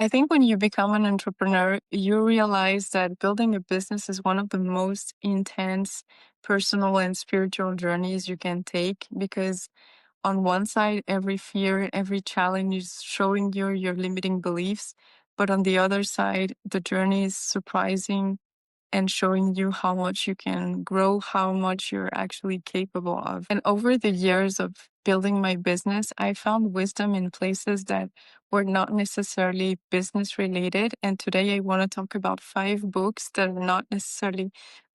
I think when you become an entrepreneur, you realize that building a business is one of the most intense personal and spiritual journeys you can take because on one side, every fear, every challenge is showing you your limiting beliefs. But on the other side, the journey is surprising and showing you how much you can grow, how much you're actually capable of. And over the years of building my business, I found wisdom in places that were not necessarily business related. And today I want to talk about 5 books that are not necessarily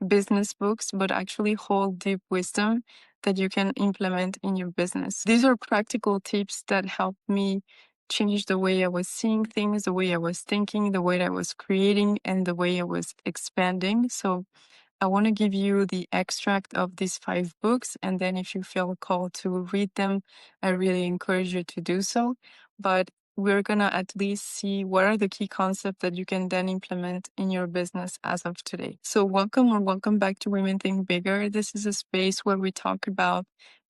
business books, but actually hold deep wisdom that you can implement in your business. These are practical tips that help me change the way I was seeing things, the way I was thinking, the way I was creating, and the way I was expanding. So I want to give you the extract of these 5 books. And then if you feel called to read them, I really encourage you to do so. But we're going to at least see what are the key concepts that you can then implement in your business as of today. So welcome back to Women Think Bigger. This is a space where we talk about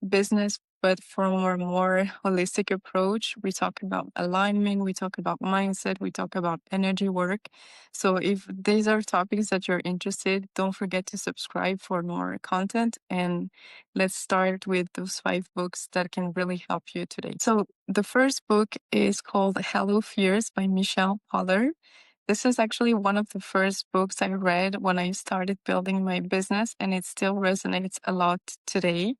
business, but from a more holistic approach. We talk about alignment, we talk about mindset, we talk about energy work. So if these are topics that you're interested, don't forget to subscribe for more content. And let's start with those 5 books that can really help you today. So the first book is called Hello Fears by Michelle Poller. This is actually one of the first books I read when I started building my business, and it still resonates a lot today.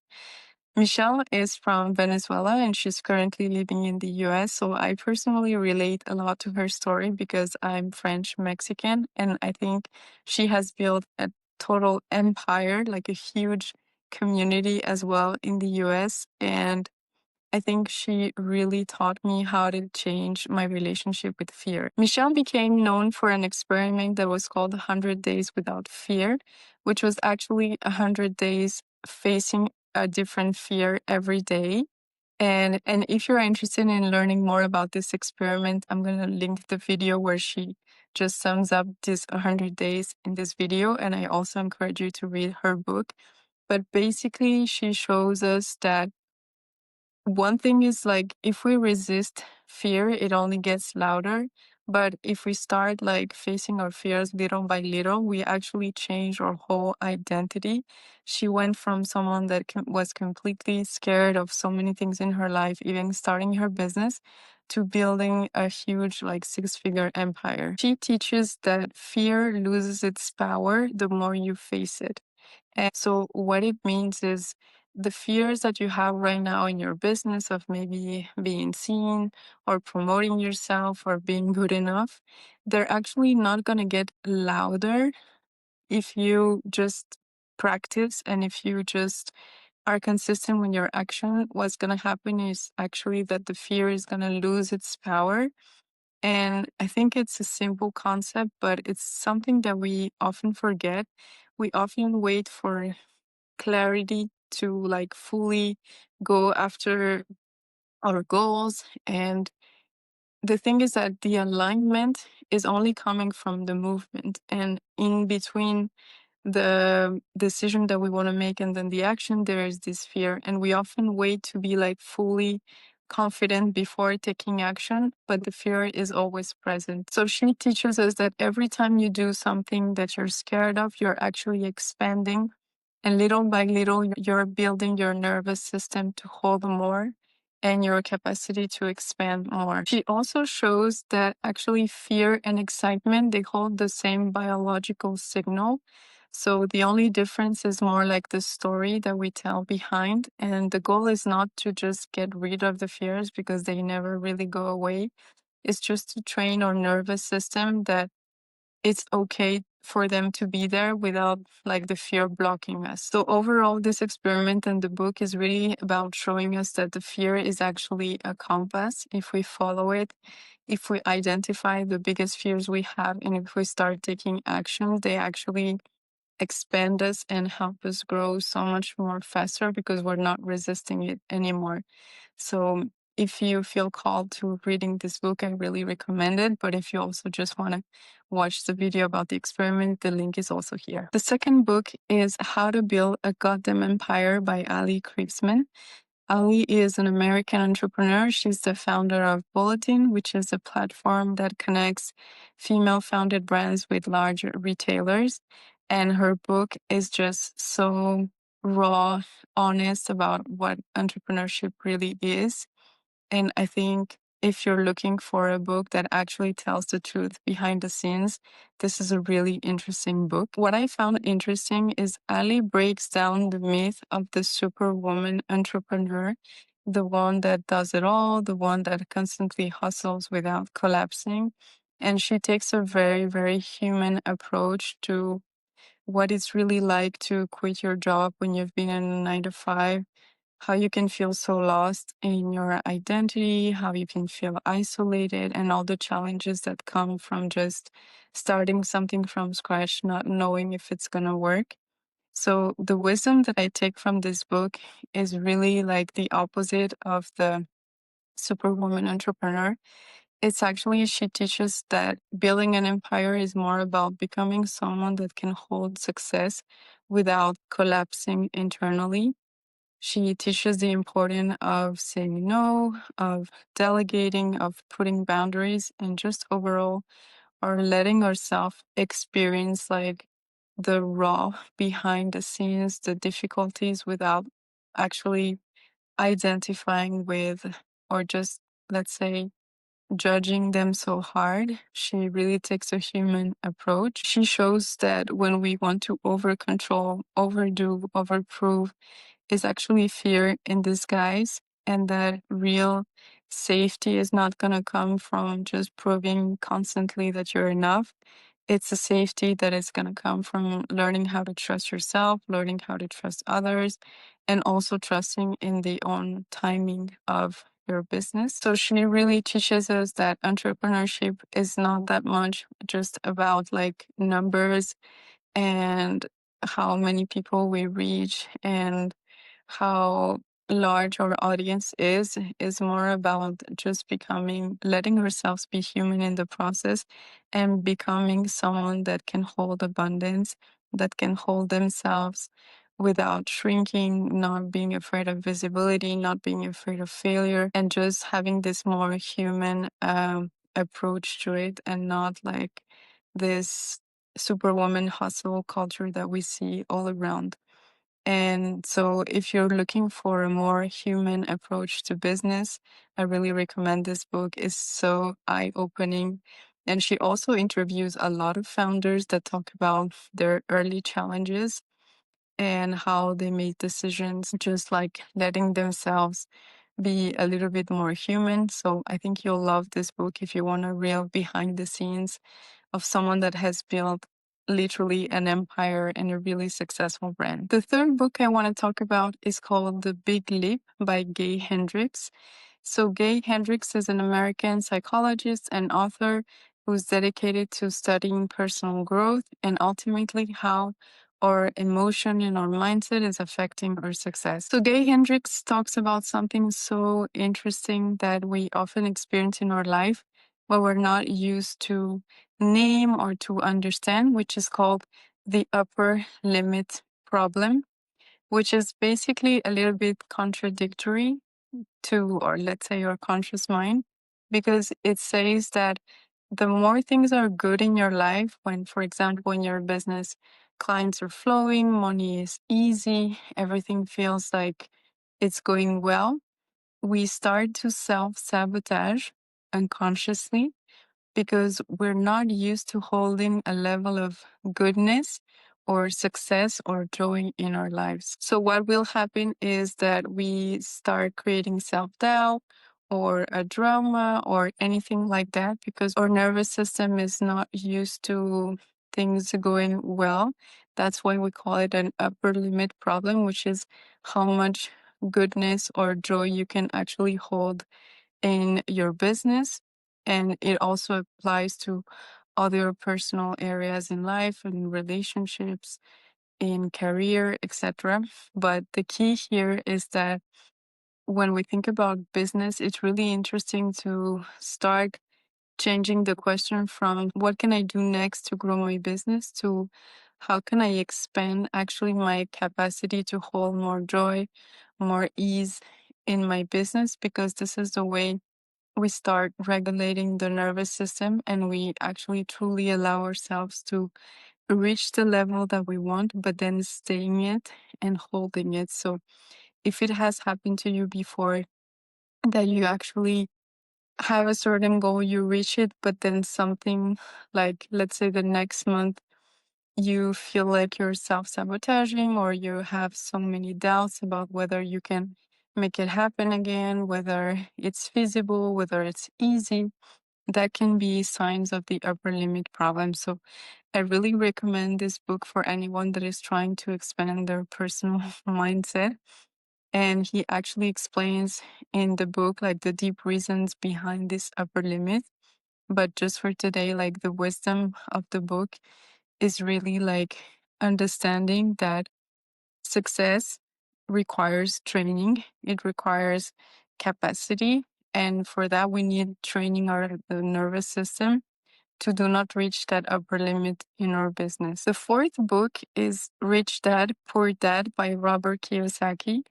Michelle is from Venezuela and she's currently living in the US. So I personally relate a lot to her story because I'm French Mexican. And I think she has built a total empire, like a huge community as well in the US. And I think she really taught me how to change my relationship with fear. Michelle became known for an experiment that was called 100 Days Without Fear, which was actually 100 days facing a different fear every day. And if you're interested in learning more about this experiment, I'm going to link the video where she just sums up this 100 days in this video. And I also encourage you to read her book. But basically, she shows us that one thing is like if we resist fear, it only gets louder. But if we start like facing our fears little by little, we actually change our whole identity. She went from someone that was completely scared of so many things in her life, even starting her business, to building a huge like 6-figure empire. She teaches that fear loses its power the more you face it. And so what it means is the fears that you have right now in your business of maybe being seen or promoting yourself or being good enough, they're actually not going to get louder if you just practice and if you just are consistent with your action. What's going to happen is actually that the fear is going to lose its power. And I think it's a simple concept, but it's something that we often forget. We often wait for clarity to like fully go after our goals. And the thing is that the alignment is only coming from the movement. And in between the decision that we want to make and then the action, there is this fear. And we often wait to be like fully confident before taking action, but the fear is always present. So she teaches us that every time you do something that you're scared of, you're actually expanding. And little by little, you're building your nervous system to hold more and your capacity to expand more. She also shows that actually fear and excitement, they hold the same biological signal. So the only difference is more like the story that we tell behind. And the goal is not to just get rid of the fears because they never really go away. It's just to train our nervous system that it's okay for them to be there without like the fear blocking us. So overall, this experiment and the book is really about showing us that the fear is actually a compass. If we follow it, if we identify the biggest fears we have, and if we start taking action, they actually expand us and help us grow so much more faster because we're not resisting it anymore. So if you feel called to reading this book, I really recommend it. But if you also just want to watch the video about the experiment, the link is also here. The second book is How to Build a Goddamn Empire by Ali Kriegsman. Ali is an American entrepreneur. She's the founder of Bulletin, which is a platform that connects female-founded brands with large retailers. And her book is just so raw, honest about what entrepreneurship really is. And I think if you're looking for a book that actually tells the truth behind the scenes, this is a really interesting book. What I found interesting is Ali breaks down the myth of the superwoman entrepreneur, the one that does it all, the one that constantly hustles without collapsing. And she takes a very, very human approach to what it's really like to quit your job when you've been in a 9 to 5, how you can feel so lost in your identity, how you can feel isolated, and all the challenges that come from just starting something from scratch, not knowing if it's going to work. So, the wisdom that I take from this book is really like the opposite of the superwoman entrepreneur. It's actually, she teaches that building an empire is more about becoming someone that can hold success without collapsing internally. She teaches the importance of saying no, of delegating, of putting boundaries, and just overall, or letting ourselves experience like the raw behind the scenes, the difficulties without actually identifying with, or just, let's say, judging them so hard. She really takes a human approach. She shows that when we want to over control, overdo, overprove, is actually fear in disguise, and that real safety is not going to come from just proving constantly that you're enough. It's a safety that is going to come from learning how to trust yourself, learning how to trust others, and also trusting in the own timing of your business. So she really teaches us that entrepreneurship is not that much just about like numbers and how many people we reach and how large our audience is more about just becoming, letting ourselves be human in the process, and becoming someone that can hold abundance, that can hold themselves without shrinking, not being afraid of visibility, not being afraid of failure, and just having this more human approach to it, and not like this superwoman hustle culture that we see all around. And so, if you're looking for a more human approach to business, I really recommend this book. It's so eye-opening. And she also interviews a lot of founders that talk about their early challenges and how they made decisions, just like letting themselves be a little bit more human. So I think you'll love this book if you want a real behind the scenes of someone that has built literally an empire and a really successful brand. The third book I want to talk about is called The Big Leap by Gay Hendricks. So Gay Hendricks is an American psychologist and author who's dedicated to studying personal growth and ultimately how our emotion and our mindset is affecting our success. So Gay Hendricks talks about something so interesting that we often experience in our life, but we're not used to name or to understand, which is called the upper limit problem, which is basically a little bit contradictory to, or let's say, your conscious mind, because it says that the more things are good in your life, when, for example, in your business, clients are flowing, money is easy, everything feels like it's going well, we start to self sabotage unconsciously because we're not used to holding a level of goodness or success or joy in our lives. So, what will happen is that we start creating self doubt or a drama or anything like that because our nervous system is not used to things going well. That's why we call it an upper limit problem, which is how much goodness or joy you can actually hold in your business. And it also applies to other personal areas in life and relationships, in career, etc. But the key here is that when we think about business, it's really interesting to start changing the question from what can I do next to grow my business to how can I expand actually my capacity to hold more joy, more ease in my business because this is the way we start regulating the nervous system and we actually truly allow ourselves to reach the level that we want, but then staying it and holding it. So if it has happened to you before that you actually have a certain goal, you reach it, but then something like, let's say the next month, you feel like you're self sabotaging or you have so many doubts about whether you can make it happen again, whether it's feasible, whether it's easy, that can be signs of the upper limit problem. So I really recommend this book for anyone that is trying to expand their personal mindset. And he actually explains in the book like the deep reasons behind this upper limit. But just for today, like the wisdom of the book is really like understanding that success requires training, it requires capacity. And for that, we need training our the nervous system to do not reach that upper limit in our business. The fourth book is Rich Dad, Poor Dad by Robert Kiyosaki.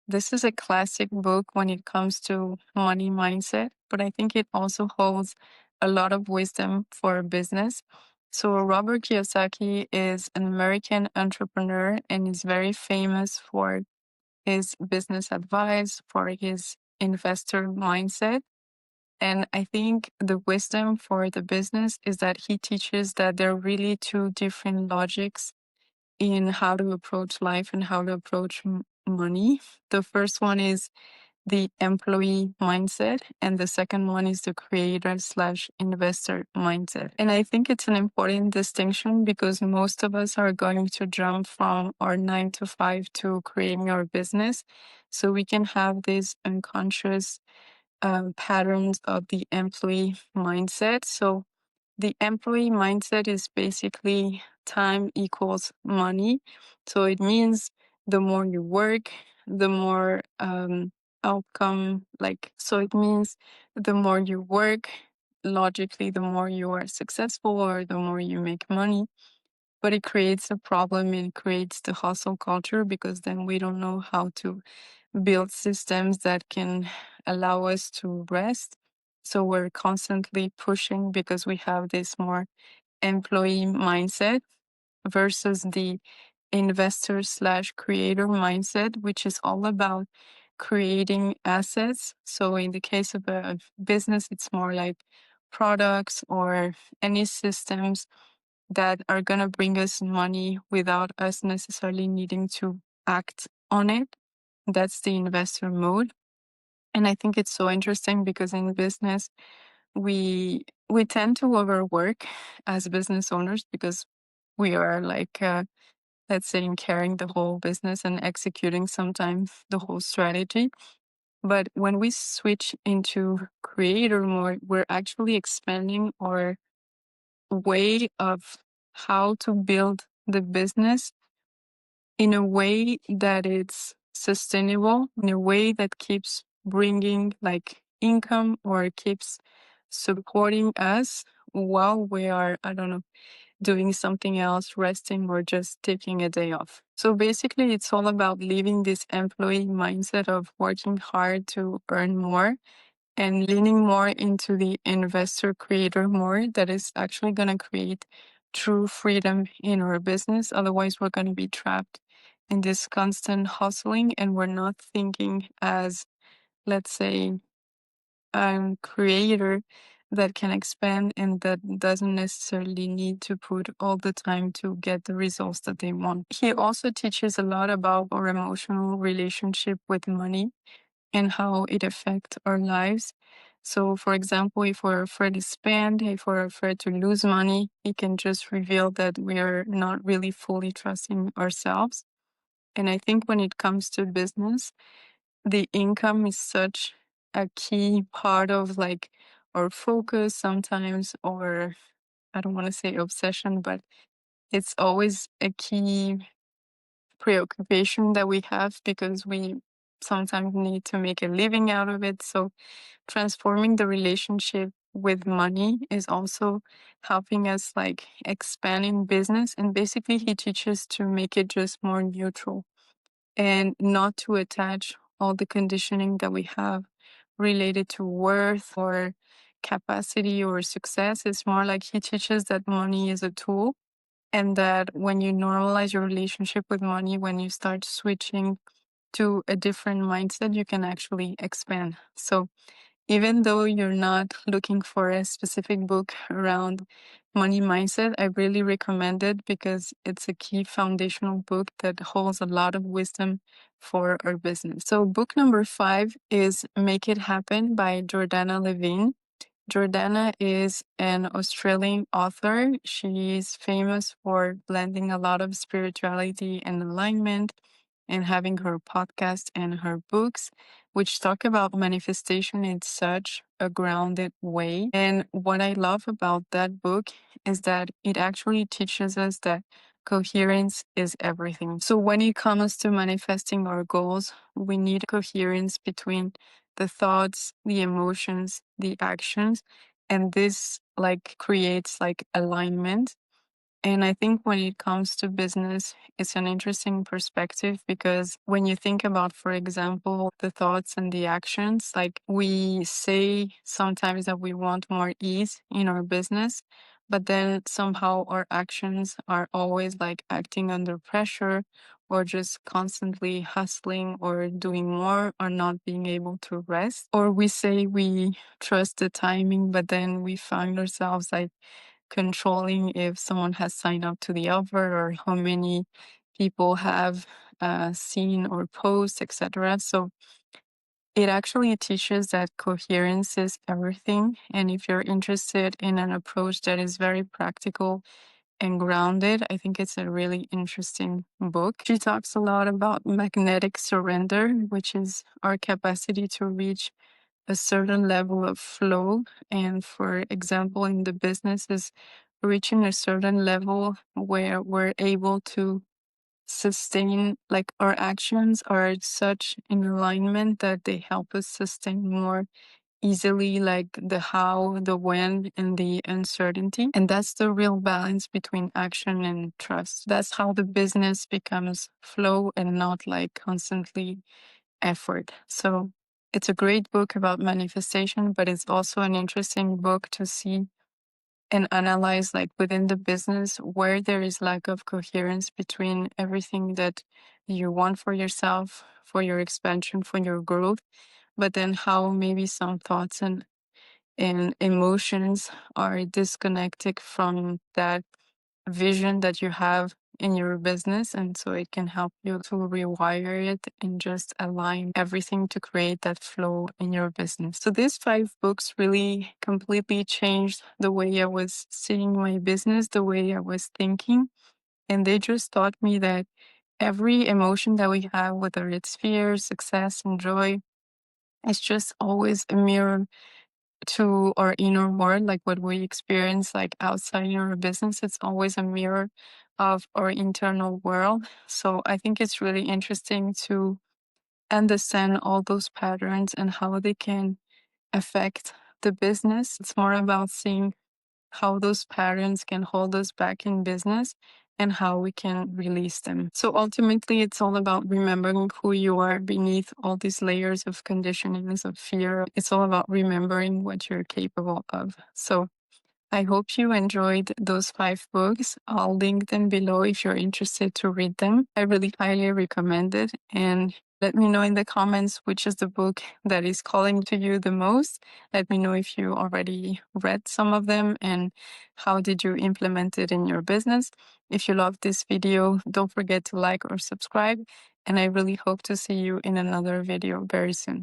This is a classic book when it comes to money mindset, but I think it also holds a lot of wisdom for business. So, Robert Kiyosaki is an American entrepreneur and is very famous for his business advice, for his investor mindset. And I think the wisdom for the business is that he teaches that there are really two different logics in how to approach life and how to approach money. The first one is the employee mindset, and the second one is the creator slash investor mindset. And I think it's an important distinction because most of us are going to jump from our 9 to 5 to creating our business. So we can have these unconscious patterns of the employee mindset. So the employee mindset is basically time equals money. So it means the more you work, the more outcome, like, so it means the more you work, logically, the more you are successful or the more you make money. But it creates a problem and creates the hustle culture because then we don't know how to build systems that can allow us to rest. So we're constantly pushing because we have this more employee mindset versus the investor slash creator mindset, which is all about creating assets. So in the case of a business, it's more like products or any systems that are going to bring us money without us necessarily needing to act on it. That's the investor mode. And I think it's so interesting because in business, we tend to overwork as business owners because we are like, let's say, carrying the whole business and executing sometimes the whole strategy. But when we switch into creator mode, we're actually expanding our way of how to build the business in a way that it's sustainable, in a way that keeps bringing like income or keeps supporting us while we are, I don't know, doing something else, resting, or just taking a day off. So basically, it's all about leaving this employee mindset of working hard to earn more and leaning more into the investor creator more that is actually going to create true freedom in our business. Otherwise, we're going to be trapped in this constant hustling and we're not thinking as, let's say, a creator that can expand and that doesn't necessarily need to put all the time to get the results that they want. He also teaches a lot about our emotional relationship with money and how it affects our lives. So, for example, if we're afraid to spend, if we're afraid to lose money, it can just reveal that we are not really fully trusting ourselves. And I think when it comes to business, the income is such a key part of like our focus sometimes, or I don't want to say obsession, but it's always a key preoccupation that we have because we sometimes need to make a living out of it. So transforming the relationship with money is also helping us like expand in business. And basically he teaches to make it just more neutral and not to attach all the conditioning that we have related to worth or capacity or success. It's more like he teaches that money is a tool, and that when you normalize your relationship with money, when you start switching to a different mindset, you can actually expand. So even though you're not looking for a specific book around money mindset, I really recommend it because it's a key foundational book that holds a lot of wisdom for our business. So book number 5 is Make It Happen by Jordanna Levin. Jordanna is an Australian author. She's famous for blending a lot of spirituality and alignment and having her podcast and her books, which talk about manifestation in such a grounded way. And what I love about that book is that it actually teaches us that coherence is everything. So when it comes to manifesting our goals, we need coherence between the thoughts, the emotions, the actions, and this like creates like alignment. And I think when it comes to business, it's an interesting perspective because when you think about, for example, the thoughts and the actions, like we say sometimes that we want more ease in our business, but then somehow our actions are always like acting under pressure or just constantly hustling or doing more or not being able to rest. Or we say we trust the timing, but then we find ourselves like controlling if someone has signed up to the offer or how many people have seen or post, etc. So it actually teaches that coherence is everything. And if you're interested in an approach that is very practical and grounded, I think it's a really interesting book. She talks a lot about magnetic surrender, which is our capacity to reach a certain level of flow. And for example, in the business is reaching a certain level where we're able to sustain, like our actions are such in alignment that they help us sustain more easily, like the how, the when, and the uncertainty. And that's the real balance between action and trust. That's how the business becomes flow and not like constantly effort. So it's a great book about manifestation, but it's also an interesting book to see and analyze, like within the business, where there is lack of coherence between everything that you want for yourself, for your expansion, for your growth, but then how maybe some thoughts and emotions are disconnected from that vision that you have in your business. And so it can help you to rewire it and just align everything to create that flow in your business. So these 5 books really completely changed the way I was seeing my business, the way I was thinking. And they just taught me that every emotion that we have, whether it's fear, success, and joy, it's just always a mirror to our inner world, like what we experience like outside in our business. It's always a mirror of our internal world. So I think it's really interesting to understand all those patterns and how they can affect the business. It's more about seeing how those patterns can hold us back in business and how we can release them. So ultimately, it's all about remembering who you are beneath all these layers of conditionings of fear. It's all about remembering what you're capable of. So I hope you enjoyed those 5 books. I'll link them below if you're interested to read them. I really highly recommend it. And let me know in the comments which is the book that is calling to you the most. Let me know if you already read some of them and how did you implement it in your business. If you love this video, don't forget to like or subscribe. And I really hope to see you in another video very soon.